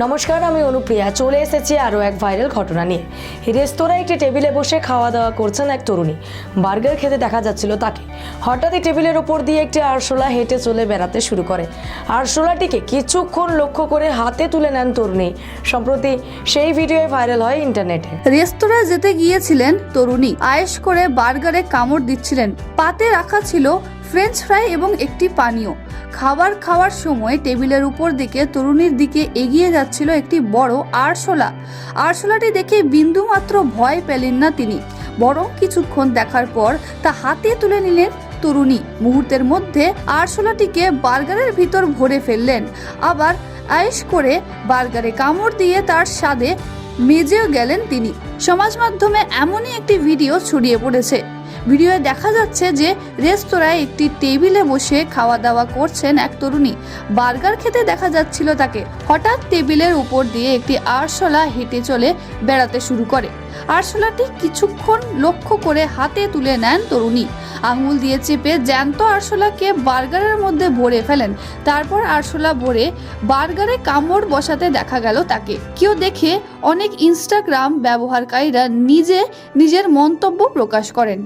নমস্কার, আমি অনুপ্রিয়া চলে এসেছি আরও এক ভাইরাল ঘটনা নিয়ে। রেস্তোরাঁয় একটি টেবিলে বসে খাওয়া দাওয়া করছেন এক তরুণী। বার্গার খেতে দেখা যাচ্ছিল তাকে। হঠাৎই টেবিলের ওপর দিয়ে একটি আরশোলা হেঁটে চলে বেড়াতে শুরু করে। আরশোলাটিকে কিছুক্ষণ লক্ষ্য করে হাতে তুলে নেন তরুণী। সম্প্রতি সেই ভিডিও ভাইরাল হয় ইন্টারনেটে। রেস্তোরাঁয় যেতে গিয়েছিলেন তরুণী, আয়েশ করে বার্গারে কামড় দিচ্ছিলেন। পাতে রাখা ছিল ফ্রেঞ্চ ফ্রাই এবং একটি পানীয়। খাবার খাওয়ার সময় টেবিলের উপর দিকে তরুণীর দিকে এগিয়ে যাচ্ছিল একটি বড় আরশোলা। আরশোলাটি দেখে বিন্দুমাত্র ভয় পেলেন না তিনি, বরং কিছুক্ষণ দেখার পর তা হাতে তুলে নিলেন তরুণী। মুহূর্তের মধ্যে আরশোলাটিকে বার্গারের ভিতর ভরে ফেললেন। আবার আয়েশ করে বার্গারে কামড় দিয়ে তার স্বাদে মেজেও গেলেন তিনি। সমাজ মাধ্যমে এমনই একটি ভিডিও ছড়িয়ে পড়েছে। ভিডিওয়ে দেখা যাচ্ছে যে রেস্তোরাঁয় একটি টেবিলে বসে খাওয়া দাওয়া করছেন এক তরুণী। বার্গার খেতে দেখা যাচ্ছিল তাকে। হঠাৎ টেবিলের উপর দিয়ে একটি আরশোলা হেঁটে চলে বেড়াতে শুরু করে। আরশোলাটি কিছুক্ষণ লক্ষ্য করে হাতে তুলে নেন তরুণী। আঙুল দিয়ে চেপে জ্যান্ত আরশোলাকে বার্গারের মধ্যে ভরে ফেলেন। তারপর আরশোলা ভরে বার্গারে কামড় বসাতে দেখা গেল তাকে। কেউ দেখে অনেক ইনস্টাগ্রাম ব্যবহারকারীরা নিজের মন্তব্য প্রকাশ করেন।